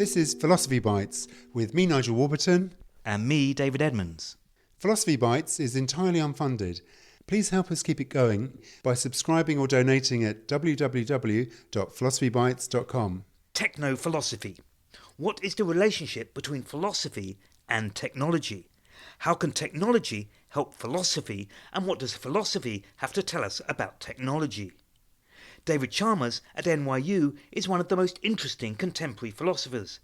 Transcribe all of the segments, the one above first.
This is Philosophy Bites with me, Nigel Warburton. And me, David Edmonds. Philosophy Bites is entirely unfunded. Please help us keep it going by subscribing or donating at www.philosophybites.com. Technophilosophy. What is the relationship between philosophy and technology? How can technology help philosophy, and what does philosophy have to tell us about technology? David Chalmers at NYU is one of the most interesting contemporary philosophers.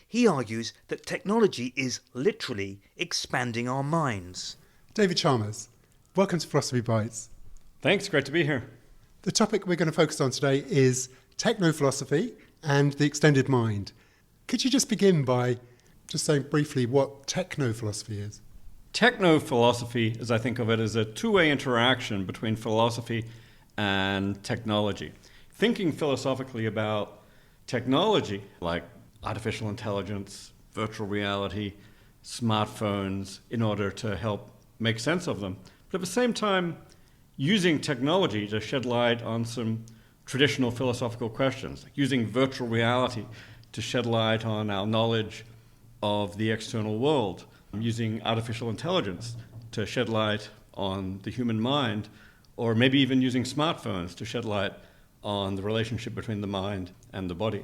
He argues that technology is literally expanding our minds. David Chalmers, welcome to Philosophy Bites. Thanks, great to be here. The topic we're going to focus on today is technophilosophy and the extended mind. Could you just begin by just saying briefly what technophilosophy is? Technophilosophy, as I think of it, is a two-way interaction between philosophy and technology. Thinking philosophically about technology, like artificial intelligence, virtual reality, smartphones, in order to help make sense of them. But at the same time, using technology to shed light on some traditional philosophical questions, like using virtual reality to shed light on our knowledge of the external world, using artificial intelligence to shed light on the human mind, or maybe even using smartphones to shed light on the relationship between the mind and the body.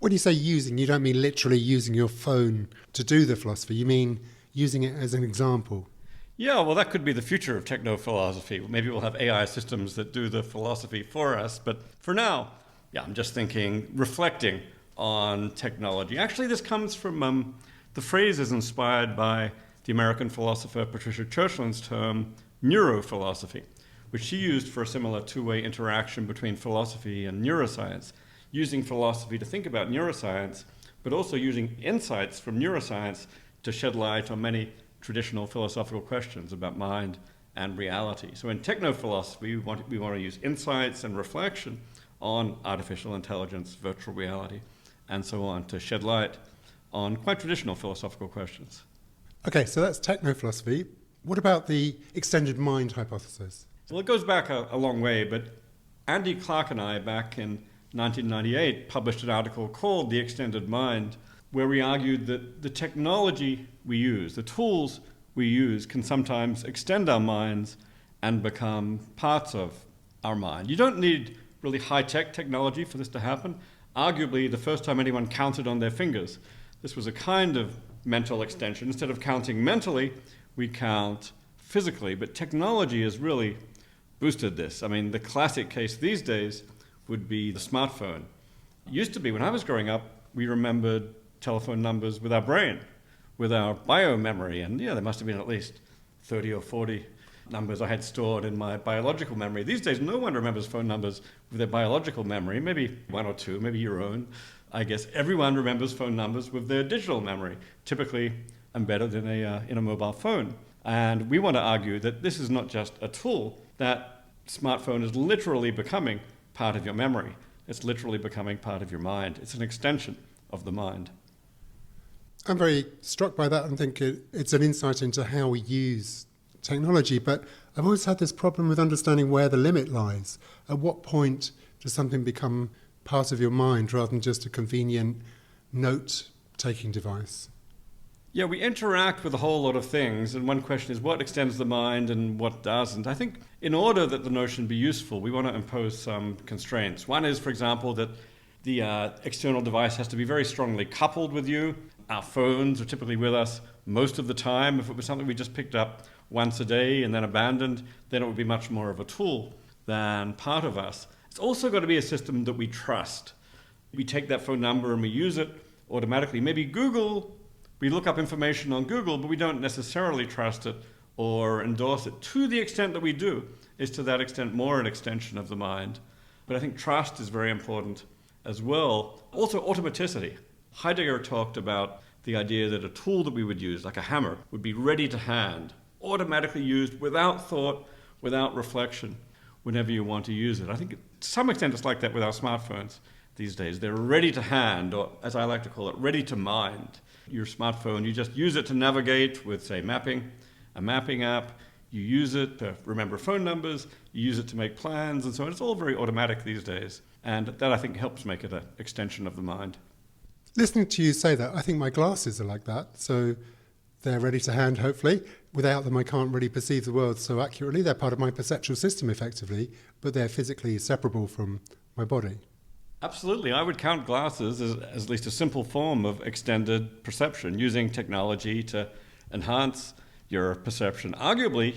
When you say using, you don't mean literally using your phone to do the philosophy. You mean using it as an example. Yeah, well, that could be the future of technophilosophy. Maybe we'll have AI systems that do the philosophy for us. But for now, I'm just thinking, reflecting on technology. Actually, this comes from, the phrase is inspired by the American philosopher Patricia Churchland's term, neurophilosophy, which she used for a similar two-way interaction between philosophy and neuroscience, using philosophy to think about neuroscience, but also using insights from neuroscience to shed light on many traditional philosophical questions about mind and reality. So in technophilosophy, we want to use insights and reflection on artificial intelligence, virtual reality, and so on, to shed light on quite traditional philosophical questions. Okay, so that's technophilosophy. What about the extended mind hypothesis? Well, it goes back a long way, but Andy Clark and I, back in 1998, published an article called The Extended Mind, where we argued that the technology we use, the tools we use, can sometimes extend our minds and become parts of our mind. You don't need really high-tech technology for this to happen. Arguably, the first time anyone counted on their fingers, this was a kind of mental extension. Instead of counting mentally, we count physically, but technology has really boosted this. I mean, the classic case these days would be the smartphone. It used to be, when I was growing up, we remembered telephone numbers with our brain, with our bio-memory, and there must have been at least 30 or 40 numbers I had stored in my biological memory. These days, no one remembers phone numbers with their biological memory, maybe one or two, maybe your own. I guess everyone remembers phone numbers with their digital memory, typically embedded in a mobile phone. And we want to argue that this is not just a tool, that smartphone is literally becoming part of your memory. It's literally becoming part of your mind. It's an extension of the mind. I'm very struck by that and think it's an insight into how we use technology, but I've always had this problem with understanding where the limit lies. At what point does something become part of your mind rather than just a convenient note-taking device? Yeah, we interact with a whole lot of things, and one question is what extends the mind and what doesn't. I think in order that the notion be useful, we want to impose some constraints. One is, for example, that the external device has to be very strongly coupled with you. Our phones are typically with us most of the time. If it was something we just picked up once a day and then abandoned, then it would be much more of a tool than part of us. It's also got to be a system that we trust. We take that phone number and we use it automatically. Maybe Google, we look up information on Google, but we don't necessarily trust it or endorse it. To the extent that we do, is to that extent more an extension of the mind. But I think trust is very important as well. Also automaticity. Heidegger talked about the idea that a tool that we would use, like a hammer, would be ready to hand, automatically used without thought, without reflection, whenever you want to use it. I think to some extent it's like that with our smartphones these days. They're ready to hand, or as I like to call it, ready to mind. Your smartphone, you just use it to navigate with, say, mapping, a mapping app. You use it to remember phone numbers, you use it to make plans, and so on. It's all very automatic these days. And that, I think, helps make it an extension of the mind. Listening to you say that, I think my glasses are like that. So they're ready to hand, hopefully. Without them, I can't really perceive the world so accurately. They're part of my perceptual system, effectively, but they're physically separable from my body. Absolutely. I would count glasses as at least a simple form of extended perception, using technology to enhance your perception. Arguably,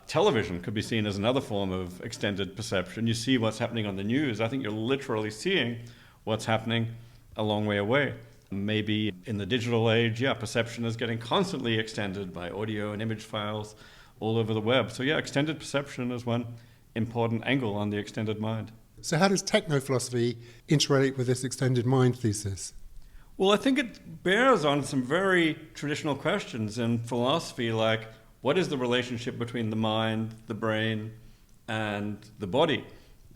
television could be seen as another form of extended perception. You see what's happening on the news. I think you're literally seeing what's happening a long way away. Maybe in the digital age, perception is getting constantly extended by audio and image files all over the web. So extended perception is one important angle on the extended mind. So how does technophilosophy interrelate with this extended mind thesis? Well, I think it bears on some very traditional questions in philosophy, like what is the relationship between the mind, the brain, and the body?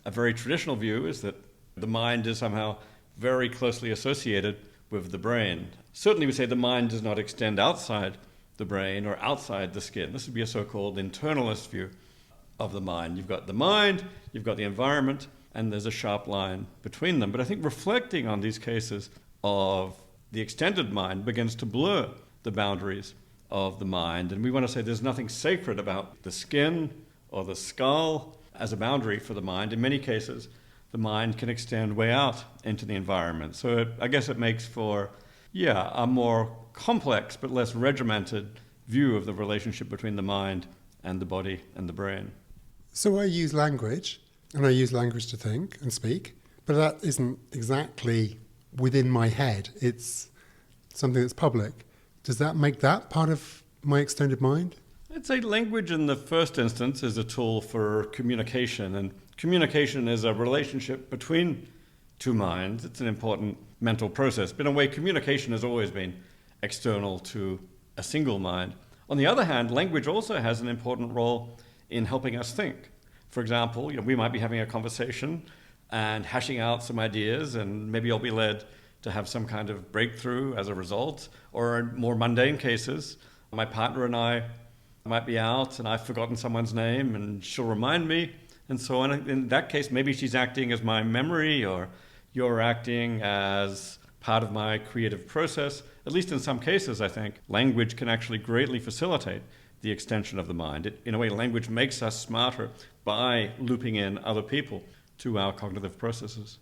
A very traditional view is that the mind is somehow very closely associated with the brain. Certainly we say the mind does not extend outside the brain or outside the skin. This would be a so-called internalist view of the mind. You've got the mind, you've got the environment, and there's a sharp line between them. But I think reflecting on these cases of the extended mind begins to blur the boundaries of the mind. And we want to say there's nothing sacred about the skin or the skull as a boundary for the mind. In many cases, the mind can extend way out into the environment. So I guess it makes for, a more complex but less regimented view of the relationship between the mind and the body and the brain. So I use language, and I use language to think and speak, but that isn't exactly within my head. It's something that's public. Does that make that part of my extended mind? I'd say language in the first instance is a tool for communication, and communication is a relationship between two minds. It's an important mental process. But in a way, communication has always been external to a single mind. On the other hand, language also has an important role in helping us think. For example, we might be having a conversation and hashing out some ideas, and maybe I'll be led to have some kind of breakthrough as a result. Or in more mundane cases, my partner and I might be out and I've forgotten someone's name and she'll remind me, and so on. In that case, maybe she's acting as my memory, or you're acting as part of my creative process. At least in some cases, I think language can actually greatly facilitate the extension of the mind. In a way, language makes us smarter by looping in other people to our cognitive processes.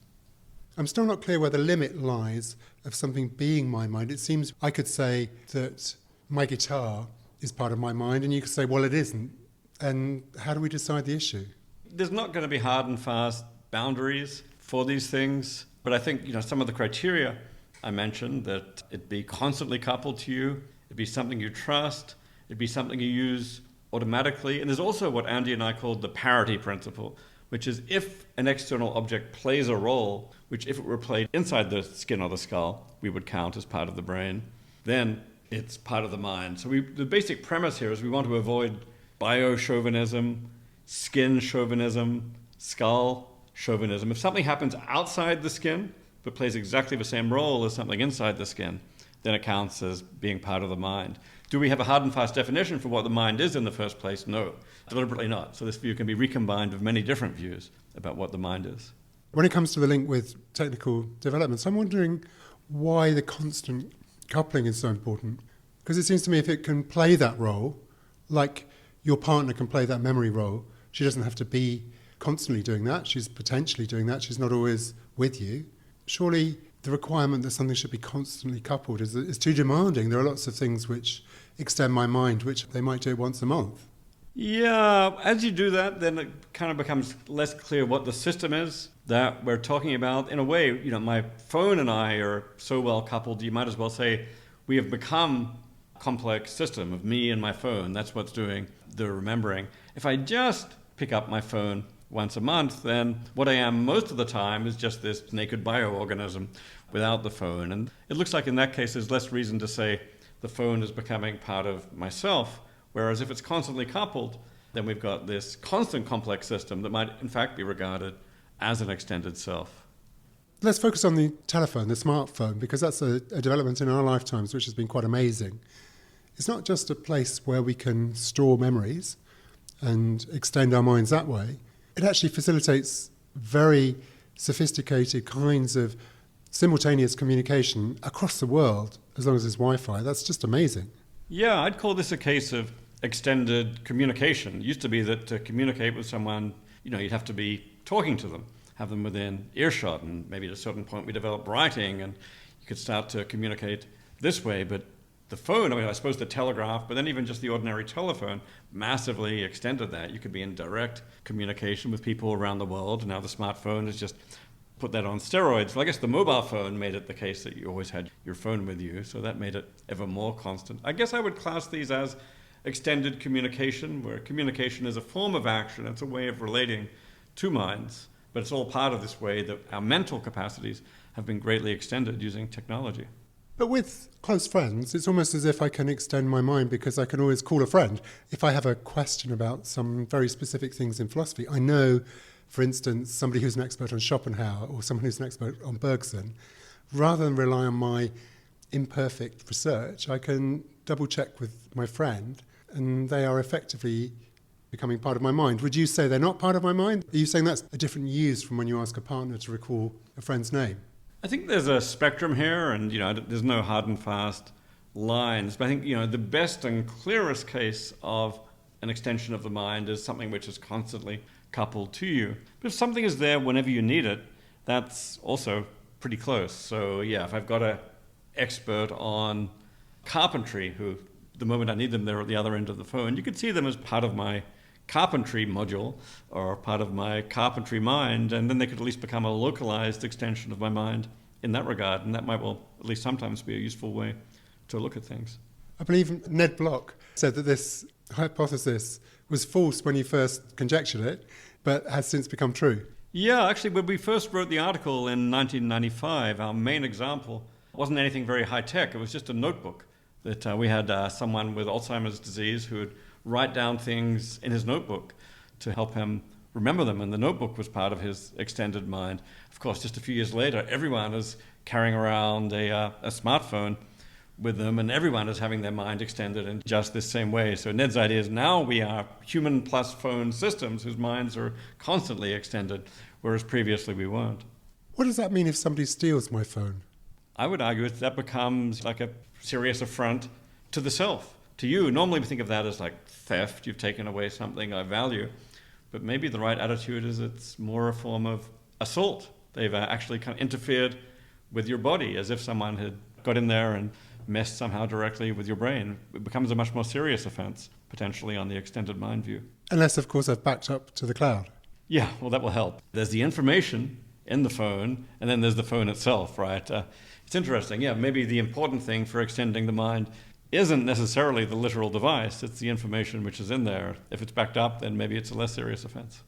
I'm still not clear where the limit lies of something being my mind. It seems I could say that my guitar is part of my mind, and you could say, well, it isn't. And how do we decide the issue? There's not going to be hard and fast boundaries for these things, but I think some of the criteria I mentioned, that it be constantly coupled to you, it be something you trust, it be something you use automatically. And there's also what Andy and I called the parity principle, which is if an external object plays a role, which if it were played inside the skin or the skull, we would count as part of the brain, then it's part of the mind. So the basic premise here is we want to avoid bio-chauvinism, skin chauvinism, skull chauvinism. If something happens outside the skin but plays exactly the same role as something inside the skin, then it counts as being part of the mind. Do we have a hard and fast definition for what the mind is in the first place? No, deliberately not. So this view can be recombined with many different views about what the mind is. When it comes to the link with technical developments, I'm wondering why the constant coupling is so important. Because it seems to me if it can play that role, like your partner can play that memory role, she doesn't have to be constantly doing that. She's potentially doing that. She's not always with you. Surely the requirement that something should be constantly coupled is too demanding. There are lots of things which extend my mind, which they might do once a month. Yeah, as you do that, then it kind of becomes less clear what the system is that we're talking about. In a way, my phone and I are so well coupled, you might as well say we have become a complex system of me and my phone. That's what's doing the remembering. If I just pick up my phone once a month, then what I am most of the time is just this naked bioorganism without the phone. And it looks like in that case there's less reason to say the phone is becoming part of myself. Whereas if it's constantly coupled, then we've got this constant complex system that might in fact be regarded as an extended self. Let's focus on the telephone, the smartphone, because that's a development in our lifetimes which has been quite amazing. It's not just a place where we can store memories and extend our minds that way. It actually facilitates very sophisticated kinds of simultaneous communication across the world as long as there's Wi-Fi. That's just amazing. Yeah, I'd call this a case of extended communication. It used to be that to communicate with someone, you'd have to be talking to them, have them within earshot, and maybe at a certain point we developed writing, and you could start to communicate this way. But the phone, I suppose the telegraph, but then even just the ordinary telephone massively extended that. You could be in direct communication with people around the world, and now the smartphone has just put that on steroids. Well, I guess the mobile phone made it the case that you always had your phone with you, so that made it ever more constant. I guess I would class these as extended communication, where communication is a form of action. It's a way of relating to minds, but it's all part of this way that our mental capacities have been greatly extended using technology. But with close friends, it's almost as if I can extend my mind because I can always call a friend. If I have a question about some very specific things in philosophy, I know, for instance, somebody who's an expert on Schopenhauer or someone who's an expert on Bergson, rather than rely on my imperfect research, I can double check with my friend and they are effectively becoming part of my mind. Would you say they're not part of my mind? Are you saying that's a different use from when you ask a partner to recall a friend's name? I think there's a spectrum here, and there's no hard and fast lines. But I think the best and clearest case of an extension of the mind is something which is constantly coupled to you. But if something is there whenever you need it, that's also pretty close. So if I've got an expert on carpentry who, the moment I need them, they're at the other end of the phone, you could see them as part of my carpentry module or part of my carpentry mind, and then they could at least become a localized extension of my mind in that regard, and that might at least sometimes be a useful way to look at things. I believe Ned Block said that this hypothesis was false when he first conjectured it, but has since become true. Yeah, actually, when we first wrote the article in 1995, our main example wasn't anything very high-tech. It was just a notebook that we had someone with Alzheimer's disease who would write down things in his notebook to help him remember them, and the notebook was part of his extended mind. Of course, just a few years later, everyone is carrying around a smartphone with them, and everyone is having their mind extended in just this same way. So Ned's idea is now we are human plus phone systems whose minds are constantly extended, whereas previously we weren't. What does that mean if somebody steals my phone? I would argue that becomes like a serious affront to the self. To you, normally we think of that as like theft, you've taken away something I value, but maybe the right attitude is it's more a form of assault. They've actually kind of interfered with your body as if someone had got in there and messed somehow directly with your brain. It becomes a much more serious offense, potentially on the extended mind view. Unless, of course, I've backed up to the cloud. Yeah, well, that will help. There's the information in the phone, and then there's the phone itself, right? It's interesting. Yeah, maybe the important thing for extending the mind isn't necessarily the literal device, it's the information which is in there. If it's backed up, then maybe it's a less serious offense.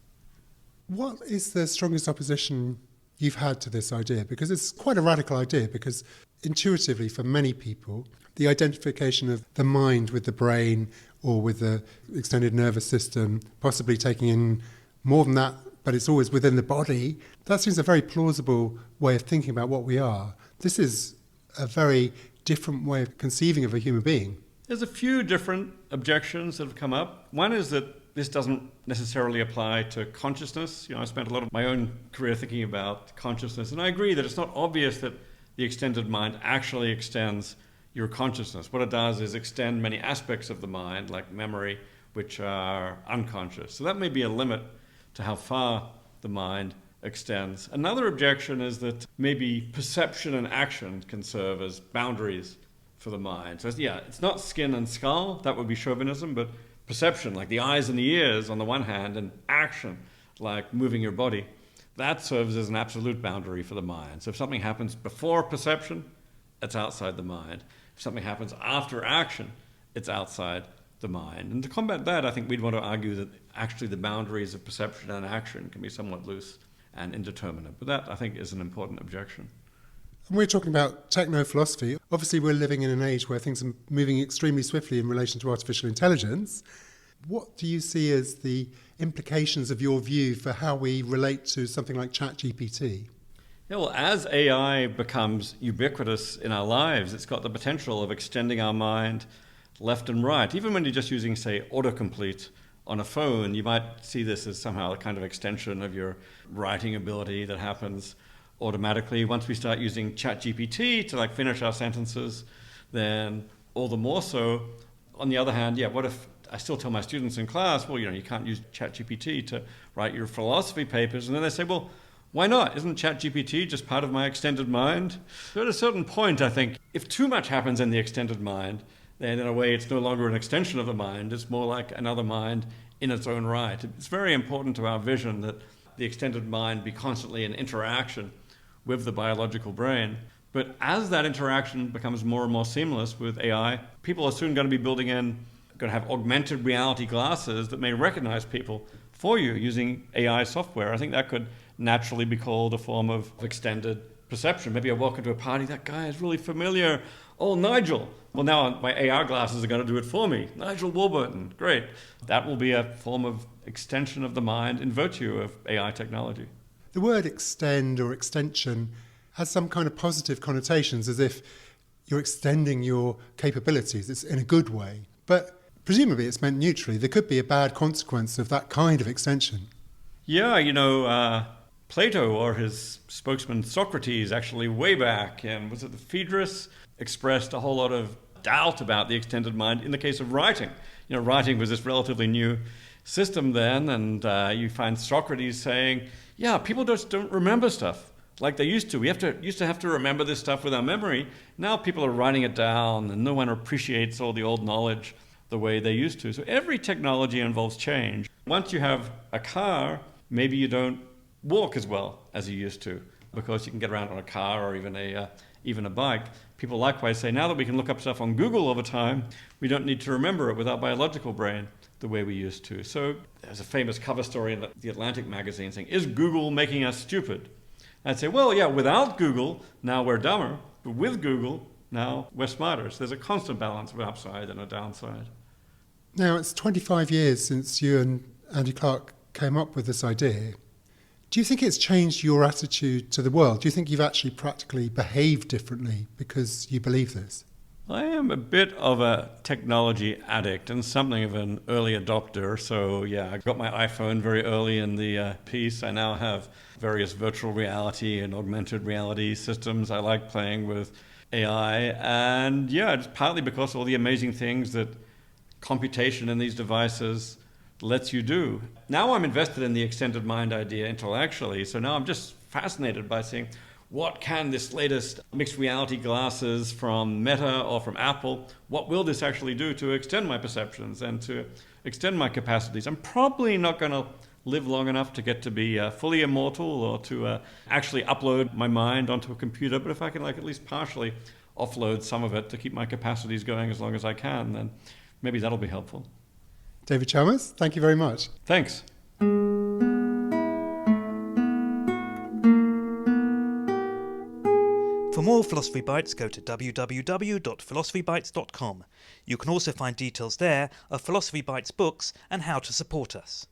What is the strongest opposition you've had to this idea? Because it's quite a radical idea, because intuitively for many people, the identification of the mind with the brain or with the extended nervous system, possibly taking in more than that, but it's always within the body, that seems a very plausible way of thinking about what we are. This is a very different way of conceiving of a human being. There's a few different objections that have come up. One is that this doesn't necessarily apply to consciousness. I spent a lot of my own career thinking about consciousness, and I agree that it's not obvious that the extended mind actually extends your consciousness. What it does is extend many aspects of the mind, like memory, which are unconscious. So that may be a limit to how far the mind extends. Another objection is that maybe perception and action can serve as boundaries for the mind. So it's not skin and skull, that would be chauvinism, but perception, like the eyes and the ears on the one hand, and action, like moving your body, that serves as an absolute boundary for the mind. So if something happens before perception, it's outside the mind. If something happens after action, it's outside the mind. And to combat that, I think we'd want to argue that actually the boundaries of perception and action can be somewhat loose and indeterminate. But that, I think, is an important objection. And we're talking about technophilosophy. Obviously, we're living in an age where things are moving extremely swiftly in relation to artificial intelligence. What do you see as the implications of your view for how we relate to something like ChatGPT? Yeah, well, as AI becomes ubiquitous in our lives, it's got the potential of extending our mind left and right. Even when you're just using, say, autocomplete on a phone, you might see this as somehow a kind of extension of your writing ability that happens automatically. Once we start using ChatGPT to like finish our sentences, then all the more so. On the other hand, yeah, what if I still tell my students in class, well, you can't use ChatGPT to write your philosophy papers. And then they say, well, why not? Isn't ChatGPT just part of my extended mind? So at a certain point, I think, if too much happens in the extended mind, then in a way it's no longer an extension of the mind. It's more like another mind in its own right. It's very important to our vision that the extended mind be constantly in interaction with the biological brain. But as that interaction becomes more and more seamless with AI, people are soon going to be going to have augmented reality glasses that may recognize people for you using AI software. I think that could naturally be called a form of extended perception. Maybe I walk into a party, that guy is really familiar. Oh, Nigel. Well, now my AR glasses are going to do it for me. Nigel Warburton. Great. That will be a form of extension of the mind in virtue of AI technology. The word extend or extension has some kind of positive connotations, as if you're extending your capabilities. It's in a good way. But presumably it's meant neutrally. There could be a bad consequence of that kind of extension. Yeah, Plato or his spokesman Socrates actually way back, and was it the Phaedrus, expressed a whole lot of doubt about the extended mind in the case of writing. Writing was this relatively new system then, and you find Socrates saying, yeah, people just don't remember stuff like they used to. We used to have to remember this stuff with our memory. Now people are writing it down, and no one appreciates all the old knowledge the way they used to. So every technology involves change. Once you have a car, maybe you don't walk as well as you used to because you can get around on a car or even a bike. People likewise say, now that we can look up stuff on Google all the time, we don't need to remember it with our biological brain the way we used to. So there's a famous cover story in the Atlantic magazine saying, is Google making us stupid? I'd say, well, yeah, without Google, now we're dumber. But with Google, now we're smarter. So there's a constant balance of an upside and a downside. Now, it's 25 years since you and Andy Clark came up with this idea. Do you think it's changed your attitude to the world? Do you think you've actually practically behaved differently because you believe this? I am a bit of a technology addict and something of an early adopter. So yeah, I got my iPhone very early in the piece. I now have various virtual reality and augmented reality systems. I like playing with AI. And yeah, it's partly because of all the amazing things that computation in these devices lets you do. Now I'm invested in the extended mind idea intellectually. So now I'm just fascinated by seeing what can this latest mixed reality glasses from Meta or from Apple, what will this actually do to extend my perceptions and to extend my capacities? I'm probably not going to live long enough to get to be fully immortal or to actually upload my mind onto a computer, but if I can at least partially offload some of it to keep my capacities going as long as I can, then maybe that'll be helpful. David Chalmers, thank you very much. Thanks. For more Philosophy Bites, go to www.philosophybites.com. You can also find details there of Philosophy Bites books and how to support us.